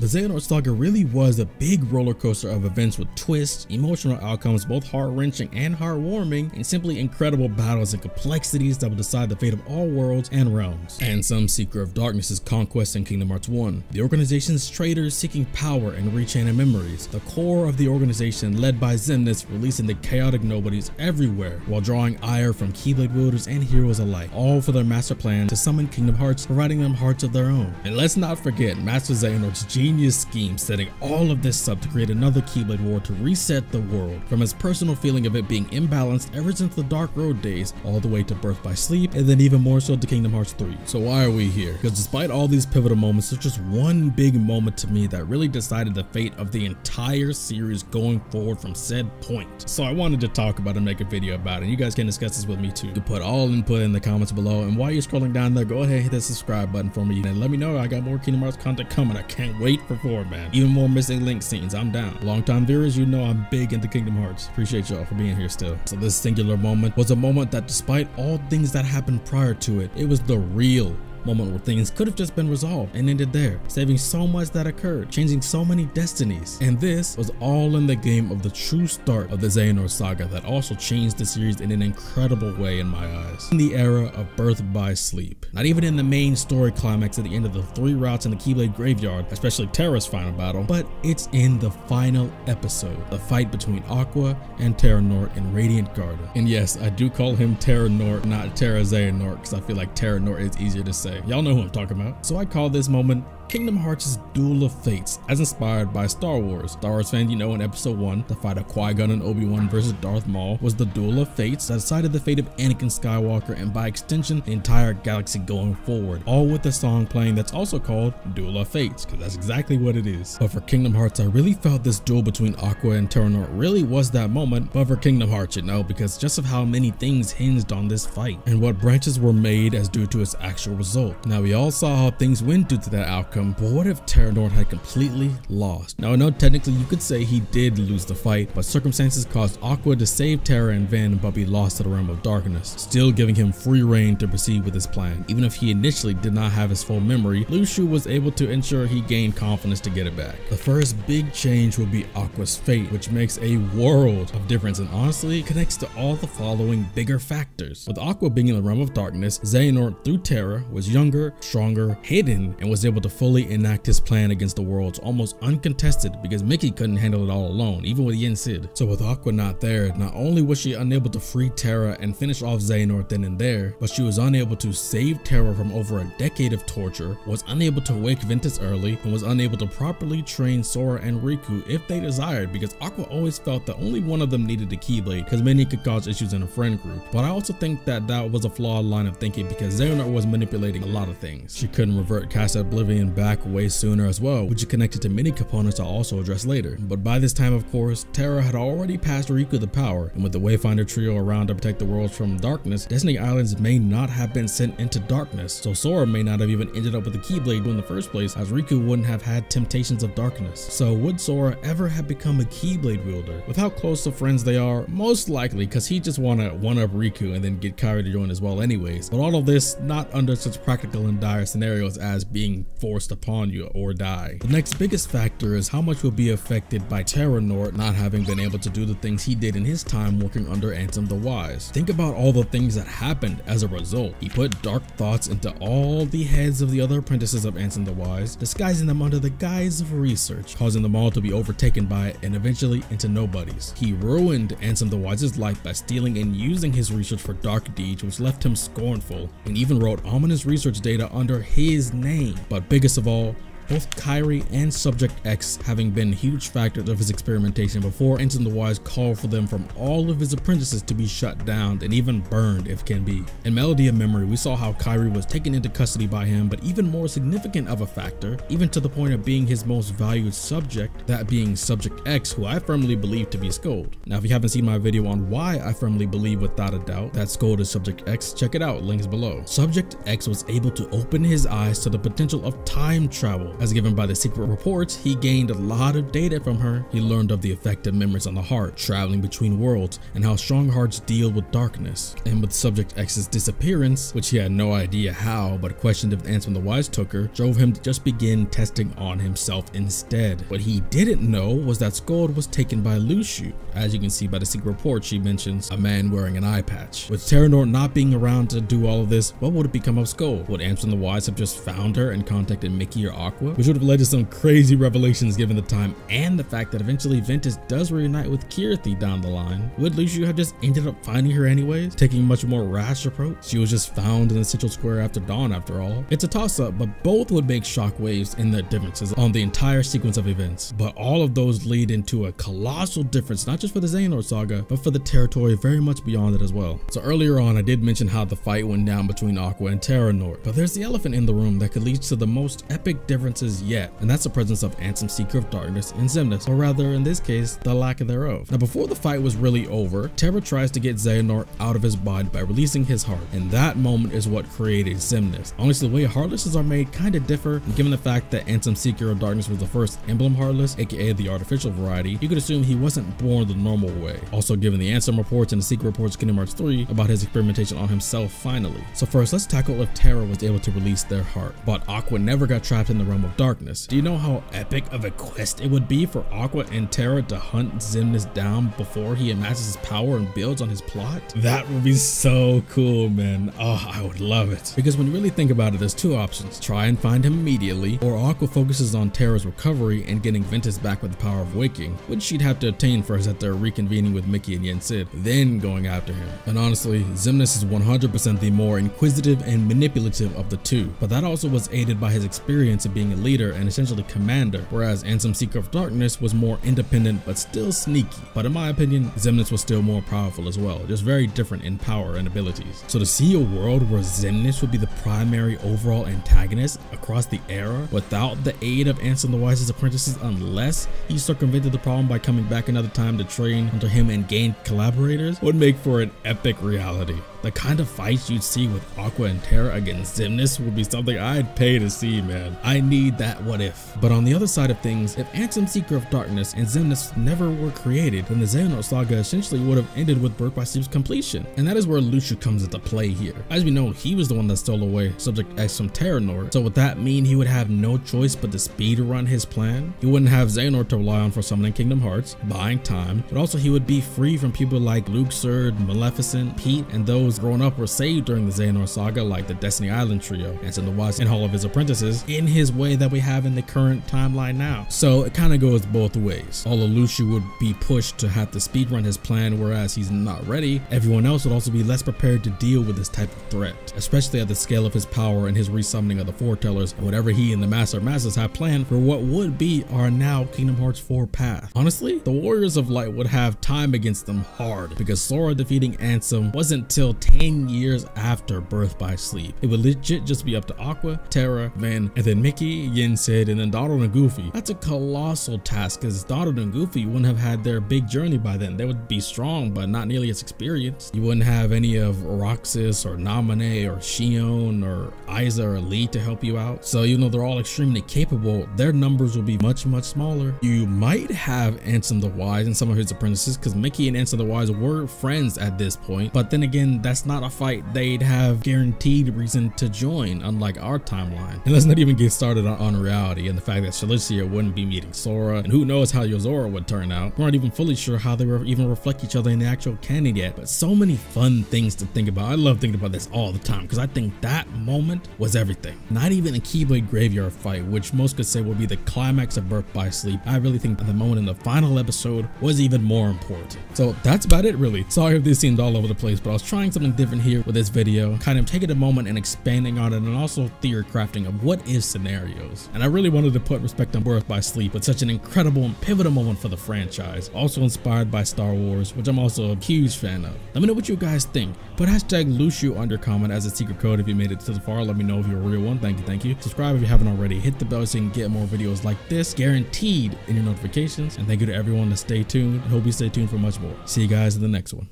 The Xehanort Saga really was a big roller coaster of events with twists, emotional outcomes both heart-wrenching and heartwarming, and simply incredible battles and complexities that will decide the fate of all worlds and realms. Ansem, Seeker of Darkness's conquest in Kingdom Hearts 1, the organization's traitors seeking power and rechaining memories, the core of the organization led by Xemnas releasing the chaotic nobodies everywhere while drawing ire from Keyblade wielders and heroes alike, all for their master plan to summon Kingdom Hearts, providing them hearts of their own. And let's not forget Master Xehanort's genius scheme setting all of this up to create another Keyblade war to reset the world, from his personal feeling of it being imbalanced ever since the Dark Road days all the way to Birth by Sleep, and then even more so to Kingdom Hearts 3. So why are we here? Because despite all these pivotal moments, there's just one big moment to me that really decided the fate of the entire series going forward from said point. So I wanted to talk about it and make a video about it. You guys can discuss this with me too. You can put all input in the comments below, and while you're scrolling down there, go ahead and hit that subscribe button for me and let me know I got more Kingdom Hearts content coming. I can't wait for 4, man. Even more missing link scenes, I'm down. Longtime viewers, you know I'm big into Kingdom Hearts. Appreciate y'all for being here still. So this singular moment was a moment that, despite all things that happened prior to it, it was the real moment where things could have just been resolved and ended there, saving so much that occurred, changing so many destinies. And this was all in the game of the true start of the Xehanort Saga that also changed the series in an incredible way in my eyes. In the era of Birth by Sleep, not even in the main story climax at the end of the 3 routes in the Keyblade Graveyard, especially Terra's final battle, but it's in the final episode, the fight between Aqua and Terranort in Radiant Garden. And yes, I do call him Terranort, not Terra-Xehanort, because I feel like Terranort is easier to say. Y'all know who I'm talking about. So I call this moment Kingdom Hearts' Duel of Fates, as inspired by Star Wars. Star Wars fans, you know, in episode 1, the fight of Qui-Gon and Obi-Wan versus Darth Maul was the Duel of Fates that decided the fate of Anakin Skywalker and by extension the entire galaxy going forward, all with the song playing that's also called Duel of Fates, because that's exactly what it is. But for Kingdom Hearts, I really felt this duel between Aqua and Terranort really was that moment, but for Kingdom Hearts, you know, because just of how many things hinged on this fight and what branches were made as due to its actual result. Now we all saw how things went due to that outcome, but what if Terranort had completely lost? Now I know technically you could say he did lose the fight, but circumstances caused Aqua to save Terra and Van but be lost to the realm of darkness, still giving him free reign to proceed with his plan. Even if he initially did not have his full memory, Luxu was able to ensure he gained confidence to get it back. The first big change will be Aqua's fate, which makes a world of difference and honestly connects to all the following bigger factors. With Aqua being in the realm of darkness, Xehanort through Terra was younger, stronger, hidden, and was able to fully enact his plan against the worlds almost uncontested because Mickey couldn't handle it all alone, even with Yen Sid. So with Aqua not there, not only was she unable to free Terra and finish off Xehanort then and there, but she was unable to save Terra from over a decade of torture, was unable to wake Ventus early, and was unable to properly train Sora and Riku if they desired, because Aqua always felt that only one of them needed a Keyblade because many could cause issues in a friend group. But I also think that that was a flawed line of thinking because Xehanort was manipulating a lot of things. She couldn't revert Cast Oblivion back way sooner as well, which is connected to many components I'll also address later. But by this time, of course, Terra had already passed Riku the power, and with the Wayfinder trio around to protect the worlds from darkness, Destiny Islands may not have been sent into darkness, so Sora may not have even ended up with the Keyblade in the first place, as Riku wouldn't have had temptations of darkness. So would Sora ever have become a Keyblade wielder? With how close of friends they are, most likely, because he just want to one-up Riku and then get Kairi to join as well anyways. But all of this not under such practical and dire scenarios as being forced upon you or die. The next biggest factor is how much will be affected by Terranort not having been able to do the things he did in his time working under Ansem the Wise. Think about all the things that happened as a result. He put dark thoughts into all the heads of the other apprentices of Ansem the Wise, disguising them under the guise of research, causing them all to be overtaken by it and eventually into nobodies. He ruined Ansem the Wise's life by stealing and using his research for dark deeds, which left him scornful, and even wrote ominous research data under his name. But biggest of all, both Kairi and Subject X having been huge factors of his experimentation before Ansem the Wise called for them from all of his apprentices to be shut down and even burned if can be. In Melody of Memory, we saw how Kairi was taken into custody by him, but even more significant of a factor, even to the point of being his most valued subject, that being Subject X, who I firmly believe to be Scold. Now if you haven't seen my video on why I firmly believe without a doubt that Scold is Subject X, check it out, links below. Subject X was able to open his eyes to the potential of time travel, though. As given by the secret reports, he gained a lot of data from her. He learned of the effect of memories on the heart, traveling between worlds, and how strong hearts deal with darkness. And with Subject X's disappearance, which he had no idea how, but questioned if Ansem the Wise took her, drove him to just begin testing on himself instead. What he didn't know was that Scold was taken by Luxu. As you can see by the secret report, she mentions a man wearing an eye patch. With Terranort not being around to do all of this, what would have become of Scold? Would Ansem the Wise have just found her and contacted Mickey or Aqua? Which would have led to some crazy revelations given the time and the fact that eventually Ventus does reunite with Kirthi down the line. Would Luxu have just ended up finding her anyways, taking a much more rash approach? She was just found in the Central Square after dawn after all. It's a toss-up, but both would make shockwaves in their differences on the entire sequence of events. But all of those lead into a colossal difference, not just for the Xehanort Saga, but for the territory very much beyond it as well. So earlier on, I did mention how the fight went down between Aqua and Terranort, but there's the elephant in the room that could lead to the most epic differences yet, and that's the presence of Ansem, Seeker of Darkness, and Xemnas, or rather in this case, the lack thereof. Now before the fight was really over, Terra tries to get Xehanort out of his body by releasing his heart, and that moment is what created Xemnas. Honestly, the way Heartlesses are made kinda differ, and given the fact that Ansem, Seeker of Darkness was the first emblem Heartless, aka the artificial variety, you could assume he wasn't born the normal way. Also given the Ansem reports and the secret reports of Kingdom Hearts 3 about his experimentation on himself finally. So first, let's tackle if Terra was able to release their heart, but Aqua never got trapped in the realm of darkness. Do you know how epic of a quest it would be for Aqua and Terra to hunt Xemnas down before he amasses his power and builds on his plot? That would be so cool, man. Oh, I would love it. Because when you really think about it, there's two options. Try and find him immediately, or Aqua focuses on Terra's recovery and getting Ventus back with the power of waking, which she'd have to attain first after reconvening with Mickey and Yen Sid, then going after him. And honestly, Xemnas is 100% the more inquisitive and manipulative of the two, but that also was aided by his experience of being a leader and essentially commander, whereas Ansem, Seeker of Darkness was more independent but still sneaky. But in my opinion, Xemnas was still more powerful as well, just very different in power and abilities. So to see a world where Xemnas would be the primary overall antagonist across the era without the aid of Ansem the Wise's apprentices, unless he circumvented the problem by coming back another time to train under him and gain collaborators, would make for an epic reality. The kind of fights you'd see with Aqua and Terra against Xemnas would be something I'd pay to see, man. I need that what if. But on the other side of things, if Ansem, Seeker of Darkness and Xemnas never were created, then the Xehanort Saga essentially would have ended with Birth by Sleep's completion. And that is where Luxu comes into play here. As we know, he was the one that stole away Subject X from Terranort, so would that mean he would have no choice but to speedrun his plan? He wouldn't have Xehanort to rely on for summoning Kingdom Hearts, buying time, but also he would be free from people like Luxu, Maleficent, Pete, and those grown up were saved during the Xehanort Saga like the Destiny Island trio, Ansem the Wise and all of his apprentices, in his way that we have in the current timeline now. So it kind of goes both ways. Although Luxu would be pushed to have to speedrun his plan, whereas he's not ready, everyone else would also be less prepared to deal with this type of threat, especially at the scale of his power and his resummoning of the foretellers and whatever he and the Master of Masters have planned for what would be our now Kingdom Hearts 4 path. Honestly, the Warriors of Light would have time against them hard, because Sora defeating Ansem wasn't till 10 years after Birth by Sleep. It would legit just be up to Aqua, Terra, Van, and then Mickey, Yen Sid, and then Donald and Goofy. That's a colossal task, because Donald and Goofy wouldn't have had their big journey by then. They would be strong, but not nearly as experienced. You wouldn't have any of Roxas or Naminé or Shion or Aiza or Lee to help you out. So even though they're all extremely capable, their numbers will be much smaller. You might have Ansem the Wise and some of his apprentices, because Mickey and Ansem the Wise were friends at this point, but then again, that's not a fight they'd have guaranteed reason to join, unlike our timeline. And let's not even get started on reality and the fact that Shalicia wouldn't be meeting Sora, and who knows how Yozora would turn out. We aren't even fully sure how they will even reflect each other in the actual canon yet, but so many fun things to think about. I love thinking about this all the time, because I think that moment was everything. Not even a Keyblade Graveyard fight, which most could say will be the climax of Birth by Sleep. I really think the moment in the final episode was even more important. So that's about it, really. Sorry if this seemed all over the place, but I was trying something different here with this video, kind of taking a moment and expanding on it, and also theory crafting of what if scenarios. And I really wanted to put respect on Birth by Sleep with such an incredible and pivotal moment for the franchise, also inspired by Star Wars, which I'm also a huge fan of. Let me know what you guys think. Put hashtag Luxu under comment as a secret code if you made it to the far. Let me know if you're a real one. Thank you. Subscribe if you haven't already. Hit the bell so you can get more videos like this guaranteed in your notifications. And thank you to everyone to stay tuned. I hope you stay tuned for much more. See you guys in the next one.